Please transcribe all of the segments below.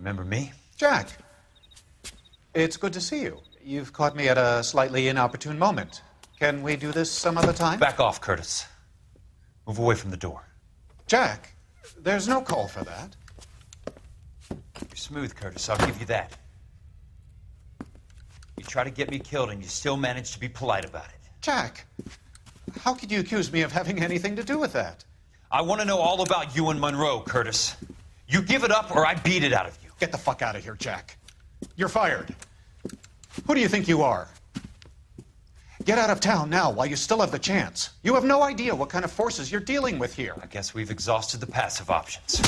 Remember me? Jack, it's good to see you. You've caught me at a slightly inopportune moment. Can we do this some other time? Back off, Curtis. Move away from the door. Jack, there's no call for that. You're smooth, Curtis. I'll give you that. You try to get me killed and you still manage to be polite about it. Jack, how could you accuse me of having anything to do with that? I want to know all about you and Monroe, Curtis. You give it up or I beat it out of you. Get the fuck out of here, Jack. You're fired. Who do you think you are? Get out of town now while you still have the chance. You have no idea what kind of forces you're dealing with here. I guess we've exhausted the passive options.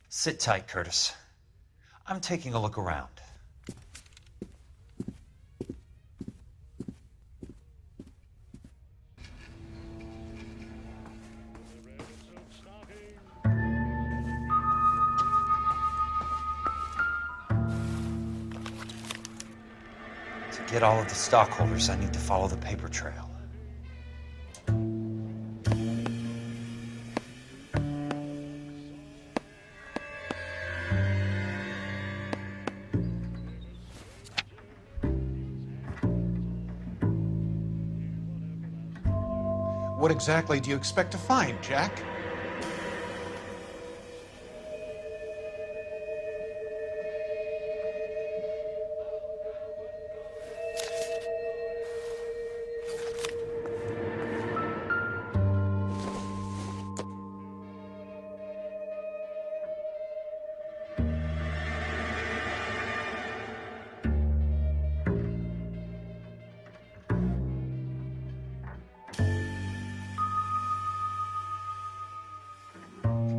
Sit tight, Curtis. I'm taking a look around. To get all of the stockholders, I need to follow the paper trail. What exactly do you expect to find, Jack?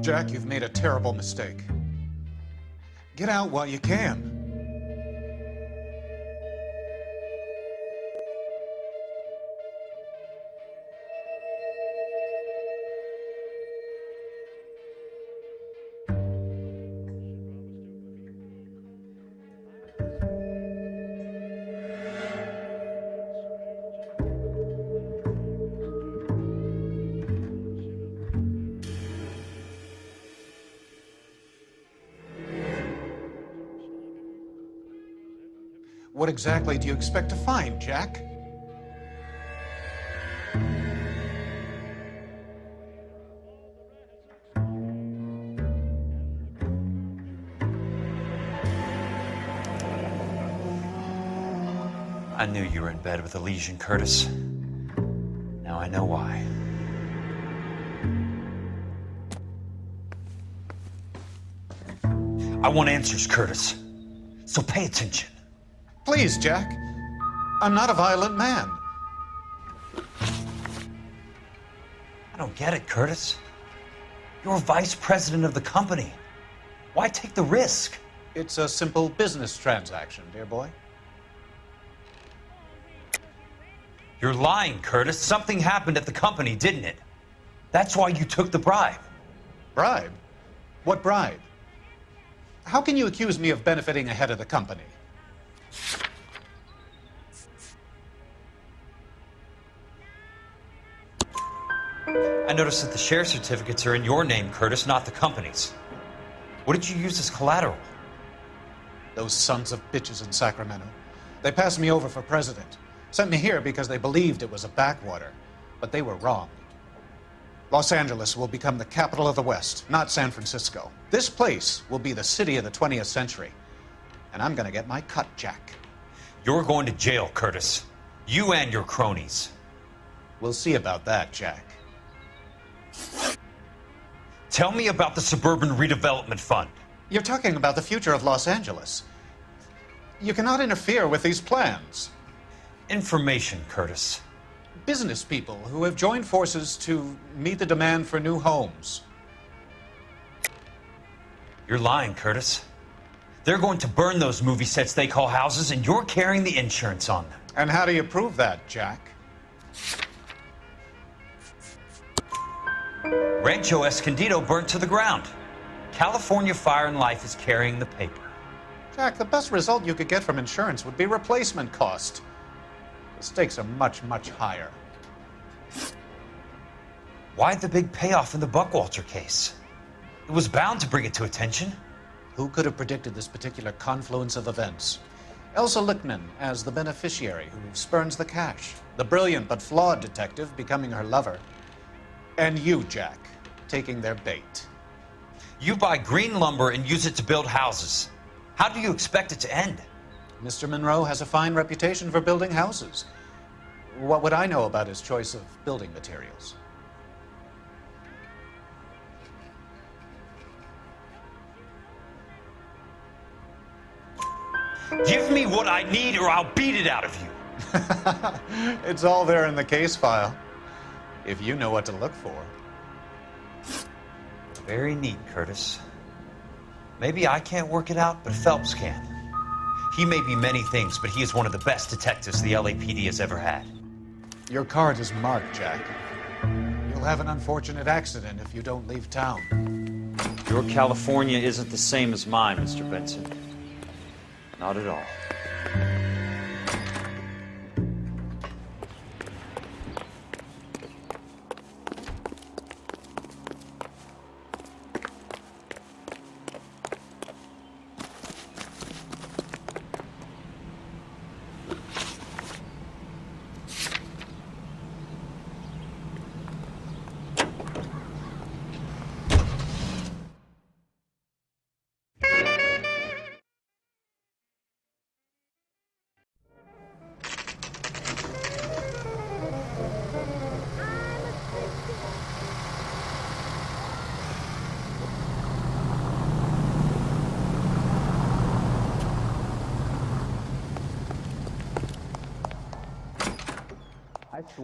Jack, you've made a terrible mistake. Get out while you can. What exactly do you expect to find, Jack? I knew you were in bed with a lesion, Curtis. Now I know why. I want answers, Curtis. So pay attention. Please, Jack. I'm not a violent man. I don't get it, Curtis. You're vice president of the company. Why take the risk? It's a simple business transaction, dear boy. You're lying, Curtis. Something happened at the company, didn't it? That's why you took the bribe. Bribe? What bribe? How can you accuse me of benefiting ahead of the company? I noticed that the share certificates are in your name, Curtis, not the company's. What did you use as collateral? Those sons of bitches in Sacramento. They passed me over for president. Sent me here because they believed it was a backwater. But they were wrong. Los Angeles will become the capital of the West, not San Francisco. This place will be the city of the 20th century. And I'm gonna get my cut, Jack. You're going to jail, Curtis. You and your cronies. We'll see about that, Jack. Tell me about the Suburban Redevelopment Fund. You're talking about the future of Los Angeles. You cannot interfere with these plans. Information, Curtis. Business people who have joined forces to meet the demand for new homes. You're lying, Curtis. They're going to burn those movie sets they call houses, and you're carrying the insurance on them. And how do you prove that, Jack? Rancho Escondido burnt to the ground. California Fire and Life is carrying the paper. Jack, the best result you could get from insurance would be replacement cost. The stakes are much, much higher. Why the big payoff in the Buckwalter case? It was bound to bring it to attention. Who could have predicted this particular confluence of events? Elsa Lichtman as the beneficiary who spurns the cash, the brilliant but flawed detective becoming her lover, and you, Jack, taking their bait. You buy green lumber and use it to build houses. How do you expect it to end? Mr. Monroe has a fine reputation for building houses. What would I know about his choice of building materials? Give me what I need or I'll beat it out of you. It's all there in the case file, if you know what to look for. Very neat, Curtis. Maybe I can't work it out, but Phelps can. He may be many things, but he is one of the best detectives the LAPD has ever had. Your card is marked, Jack. You'll have an unfortunate accident if you don't leave town. Your California isn't the same as mine, Mr. Benson. Not at all.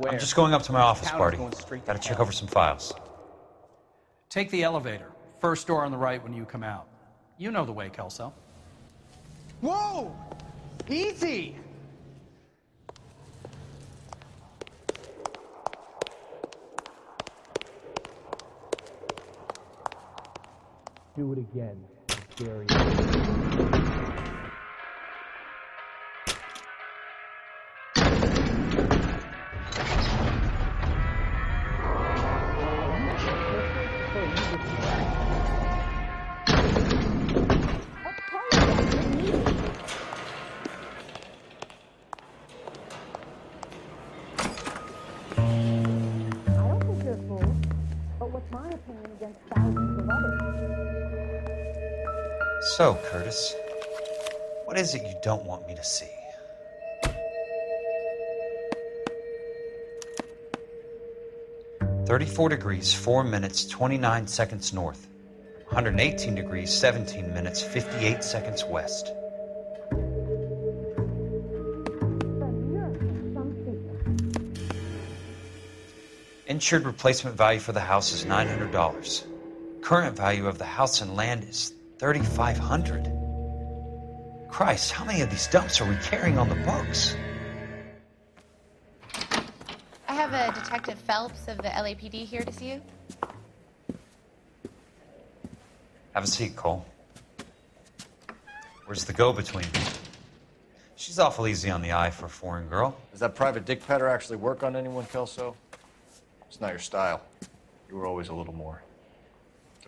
I'm just going up to my office party. Gotta check over some files. Take the elevator. First door on the right when you come out. You know the way, Kelso. Whoa! Easy! Do it again. Gary. So, Curtis, what is it you don't want me to see? "34 degrees, 4 minutes, 29 seconds north. 118 degrees, 17 minutes, 58 seconds west." Insured replacement value for the house is $900. Current value of the house and land is $3,500. Christ, how many of these dumps are we carrying on the books? I have a Detective Phelps of the LAPD here to see you. Have a seat, Cole. Where's the go-between? She's awful easy on the eye for a foreign girl. Does that private dick petter actually work on anyone, Kelso? It's not your style. You were always a little more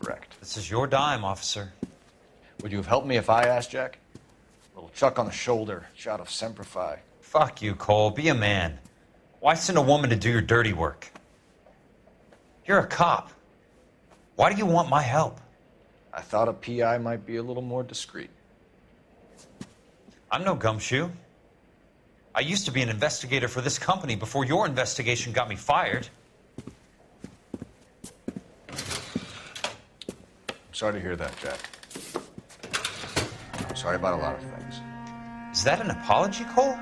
direct. This is your dime, officer. Would you have helped me if I asked, Jack? A little chuck on the shoulder, shot of Semper Fi. Fuck you, Cole. Be a man. Why send a woman to do your dirty work? You're a cop. Why do you want my help? I thought a PI might be a little more discreet. I'm no gumshoe. I used to be an investigator for this company before your investigation got me fired. Sorry to hear that, Jack. I'm sorry about a lot of things. Is that an apology, Cole?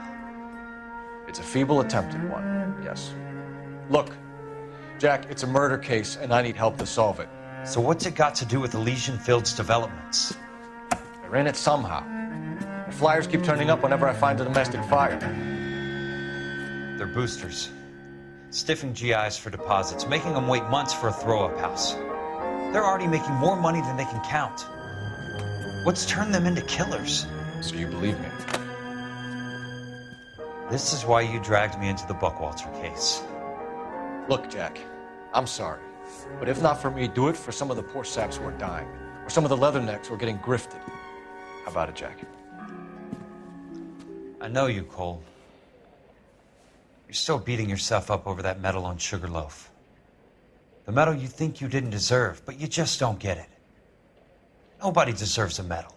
It's a feeble attempted one, yes. Look, Jack, it's a murder case, and I need help to solve it. So what's it got to do with Elysian Fields developments? They're in it somehow. The flyers keep turning up whenever I find a domestic fire. They're boosters. Stiffing GIs for deposits, making them wait months for a throw-up house. They're already making more money than they can count. What's turned them into killers? So you believe me? This is why you dragged me into the Buckwalter case. Look, Jack, I'm sorry. But if not for me, do it for some of the poor saps who are dying. Or some of the leathernecks who are getting grifted. How about it, Jack? I know you, Cole. You're still beating yourself up over that medal on Sugarloaf. The medal you think you didn't deserve, but you just don't get it. Nobody deserves a medal.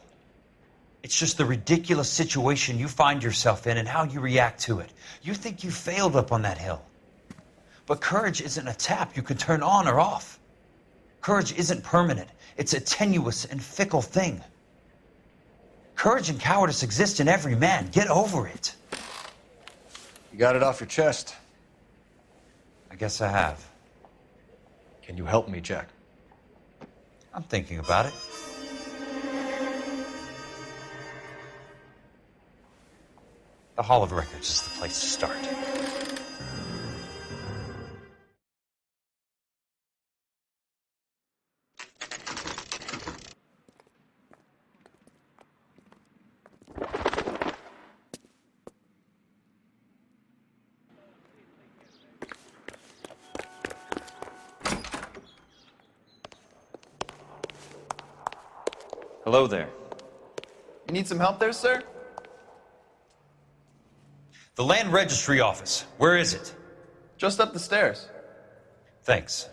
It's just the ridiculous situation you find yourself in and how you react to it. You think you failed up on that hill. But courage isn't a tap you can turn on or off. Courage isn't permanent. It's a tenuous and fickle thing. Courage and cowardice exist in every man. Get over it. You got it off your chest. I guess I have. Can you help me, Jack? I'm thinking about it. The Hall of Records is the place to start. Hello there. You need some help there, sir? The Land Registry Office. Where is it? Just up the stairs. Thanks.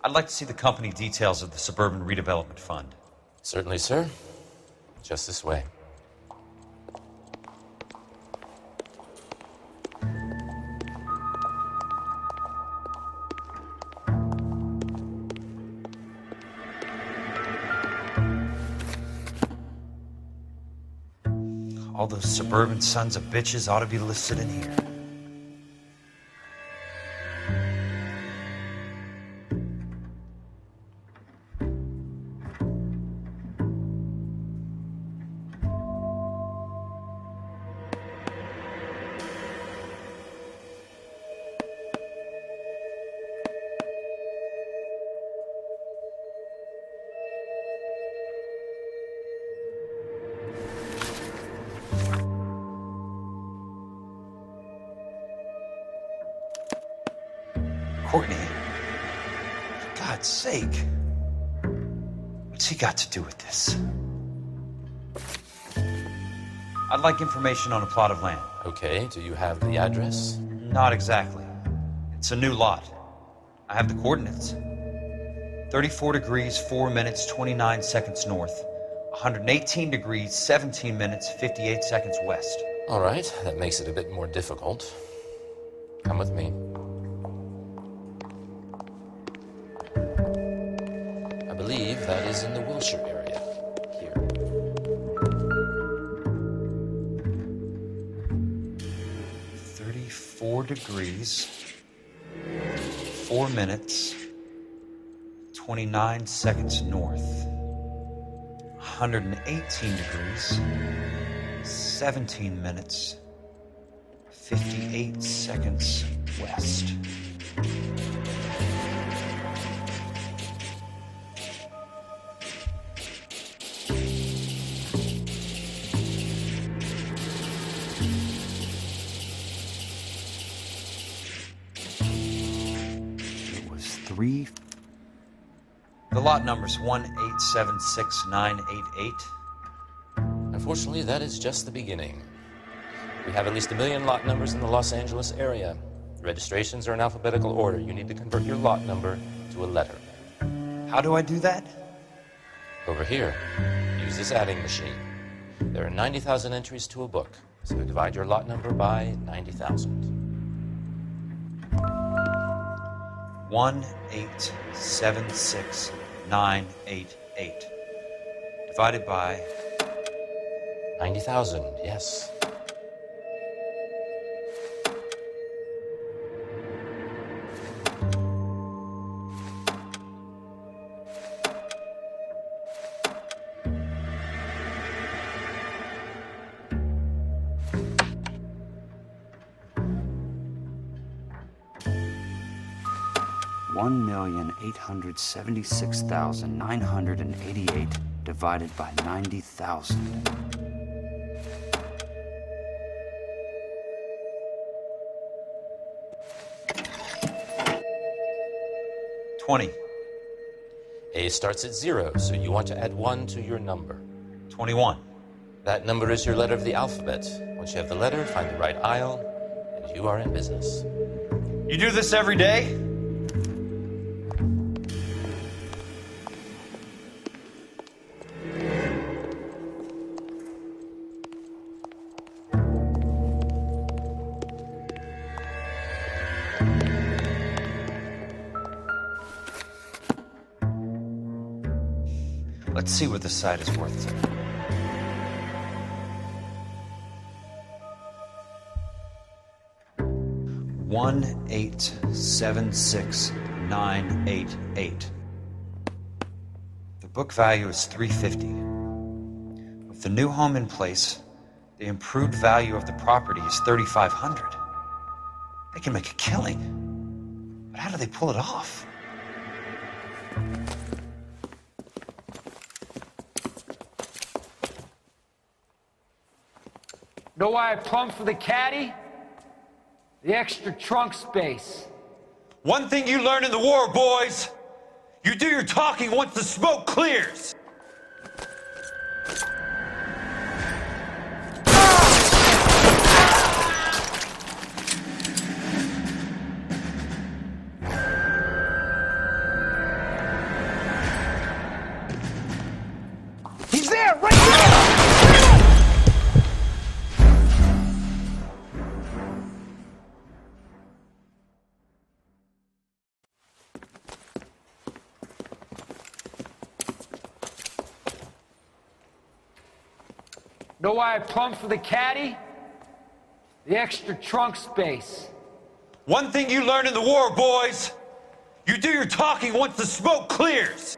I'd like to see the company details of the Suburban Redevelopment Fund. Certainly, sir. Just this way. All those suburban sons of bitches ought to be listed in here. Courtney, for God's sake, what's he got to do with this? I'd like information on a plot of land. Okay, do you have the address? Not exactly. It's a new lot. I have the coordinates. 34 degrees, 4 minutes, 29 seconds north. 118 degrees, 17 minutes, 58 seconds west. All right, that makes it a bit more difficult. Come with me. I believe that is in the Wilshire area. Here. Four degrees, 4 minutes, 29 seconds north. 118 degrees, 17 minutes, 58 seconds west. The lot number's 1876988. Unfortunately, that is just the beginning. We have at least 1 million lot numbers in the Los Angeles area. Registrations are in alphabetical order. You need to convert your lot number to a letter. How do I do that? Over here, use this adding machine. There are 90,000 entries to a book, so divide your lot number by 90,000. 1876988 divided by 90,000, yes. $1,876,988 divided by 90,000. $20. A starts at 0, so you want to add 1 to your number. 21. That number is your letter of the alphabet. Once you have the letter, find the right aisle, and you are in business. You do this every day? Let's see what this site is worth today. $1,876,988. The book value is $350. With the new home in place, the improved value of the property is $3,500. They can make a killing. But how do they pull it off? Know why I plumbed for the caddy? The extra trunk space. One thing you learn in the war, boys, you do your talking once the smoke clears. He's there, right there! Know why I plumbed for the caddy? The extra trunk space. One thing you learn in the war, boys, you do your talking once the smoke clears.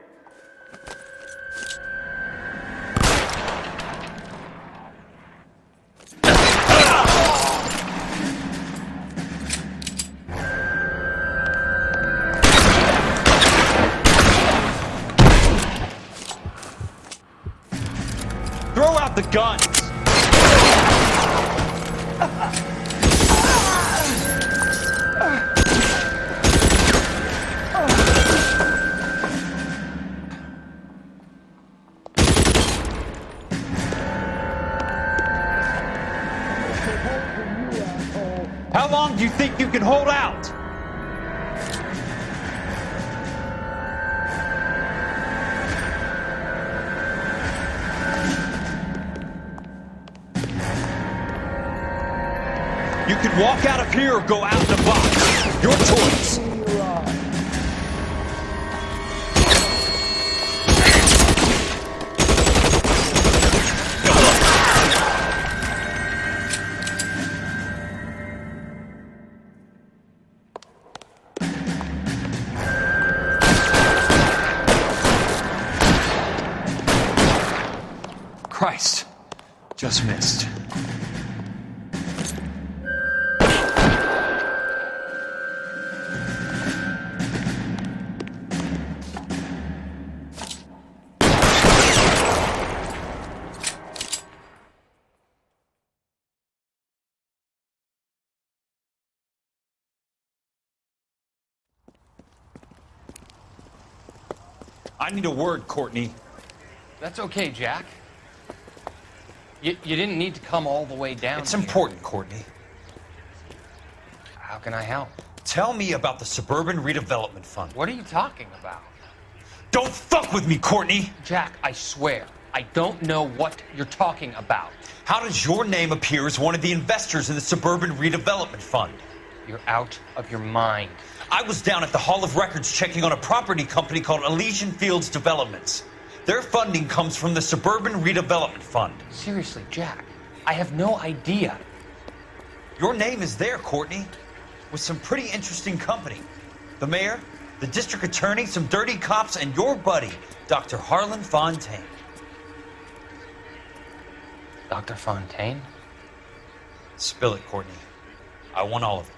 Throw out the guns! How long do you think you can hold out? You can walk out of here or go out in a box. Your choice. Christ, just missed. I need a word, Courtney. That's okay, Jack. You didn't need to come all the way down. It's important, Courtney. How can I help? Tell me about the Suburban Redevelopment Fund. What are you talking about? Don't fuck with me, Courtney! Jack, I swear, I don't know what you're talking about. How does your name appear as one of the investors in the Suburban Redevelopment Fund? You're out of your mind. I was down at the Hall of Records checking on a property company called Elysian Fields Developments. Their funding comes from the Suburban Redevelopment Fund. Seriously, Jack, I have no idea. Your name is there, Courtney, with some pretty interesting company. The mayor, the district attorney, some dirty cops, and your buddy, Dr. Harlan Fontaine. Dr. Fontaine? Spill it, Courtney. I want all of it.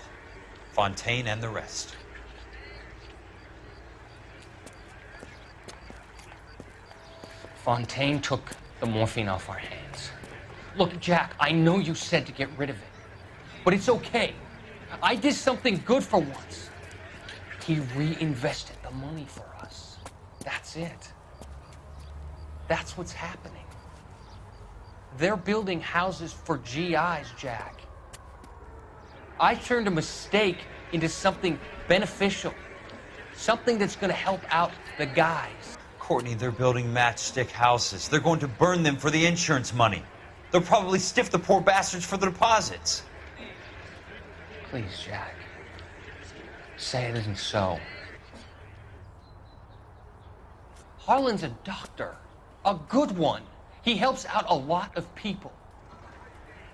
Fontaine and the rest. Fontaine took the morphine off our hands. Look, Jack, I know you said to get rid of it, but it's okay. I did something good for once. He reinvested the money for us. That's it. That's what's happening. They're building houses for GIs, Jack. I turned a mistake into something beneficial, something that's going to help out the guys. Courtney, they're building matchstick houses. They're going to burn them for the insurance money. They'll probably stiff the poor bastards for the deposits. Please, Jack. Say it isn't so. Harlan's a doctor. A good one. He helps out a lot of people.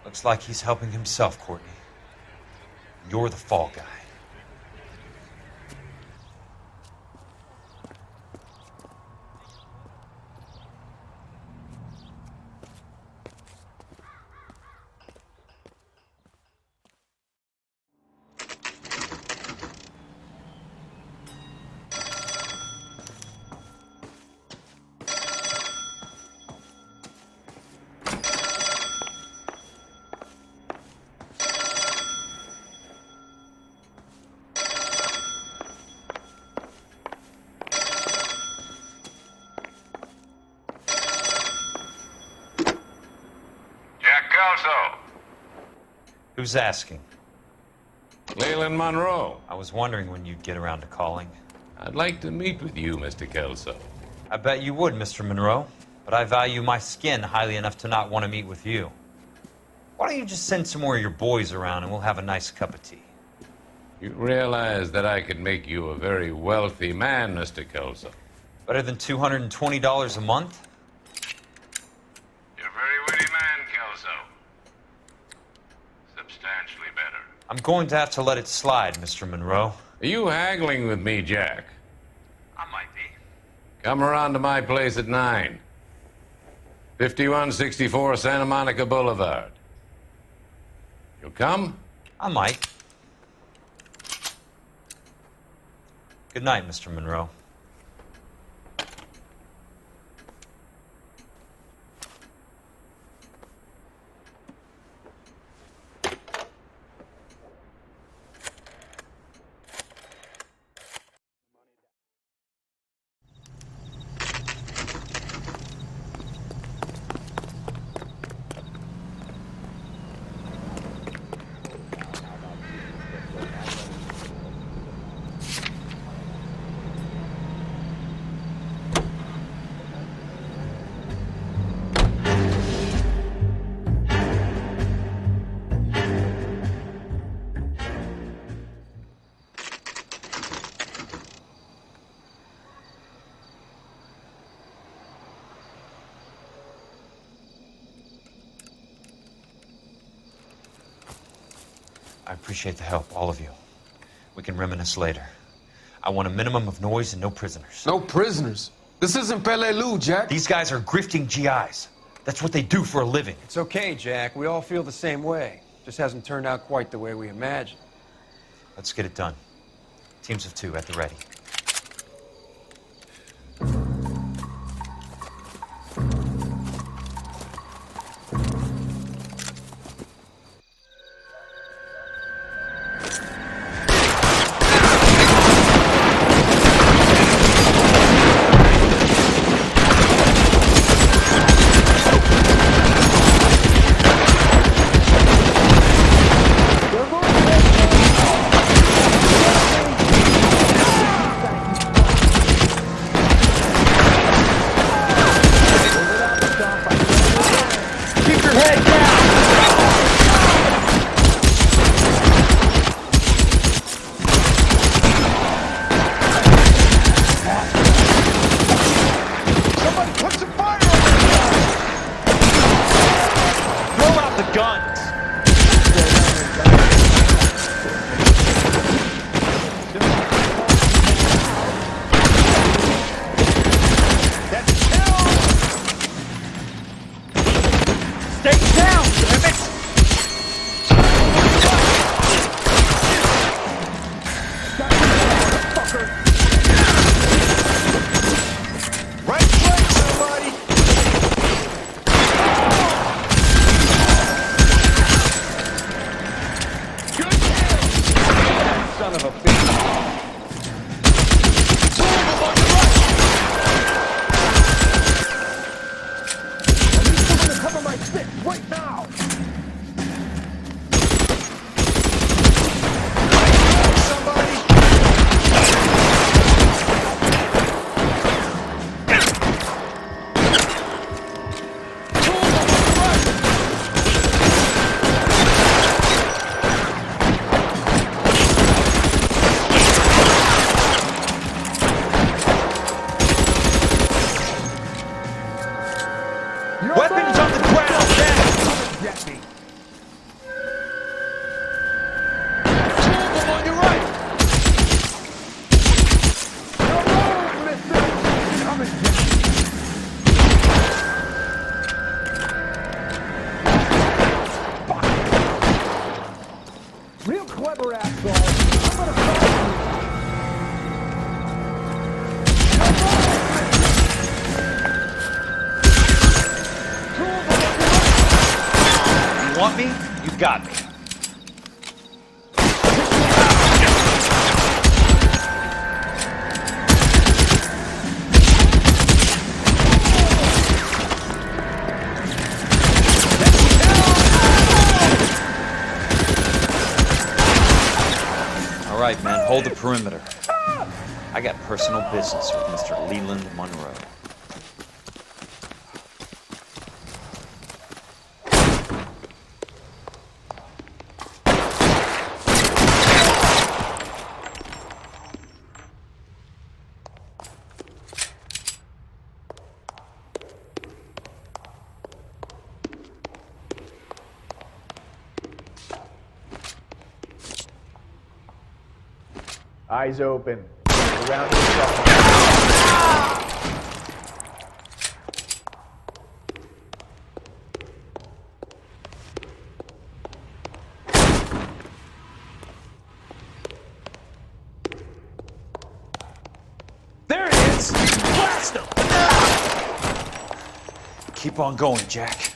Looks like he's helping himself, Courtney. You're the fall guy. Who's asking? Leland Monroe. I was wondering when you'd get around to calling. I'd like to meet with you, Mr. Kelso. I bet you would, Mr. Monroe. But I value my skin highly enough to not want to meet with you. Why don't you just send some more of your boys around and we'll have a nice cup of tea? You realize that I could make you a very wealthy man, Mr. Kelso. Better than $220 a month? You're a very witty man, Kelso. Substantially better. I'm going to have to let it slide, Mr. Monroe. Are you haggling with me, Jack? I might be. Come around to my place at 9. 5164 Santa Monica Boulevard. You'll come? I might. Good night, Mr. Monroe. I appreciate the help, all of you. We can reminisce later. I want a minimum of noise and no prisoners. No prisoners? This isn't Peleliu, Jack. These guys are grifting GIs. That's what they do for a living. It's okay, Jack. We all feel the same way. Just hasn't turned out quite the way we imagined. Let's get it done. Teams of 2 at the ready. of a bitch. Cover my six right now! Weapons on the ground, down! Get me! On your right! Come and get me! Real clever asshole! I'm gonna follow You want me? You got me. All right, man, hold the perimeter. I got personal business with Mr. L.A느wa르. Eyes open. Around yourself. There it is! Blast him! Keep on going, Jack.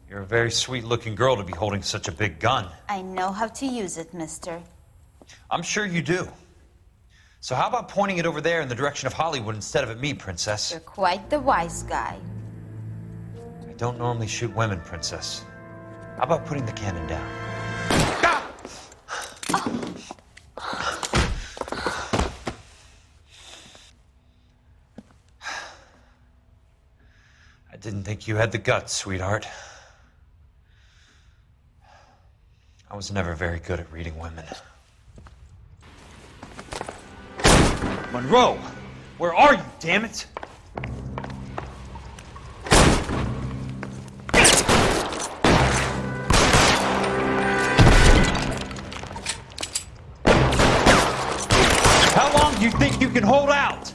You're a very sweet-looking girl to be holding such a big gun. I know how to use it, mister. I'm sure you do. So how about pointing it over there in the direction of Hollywood instead of at me, Princess? You're quite the wise guy. I don't normally shoot women, Princess. How about putting the cannon down? I didn't think you had the guts, sweetheart. I was never very good at reading women. Monroe! Where are you, damn it? How long do you think you can hold out?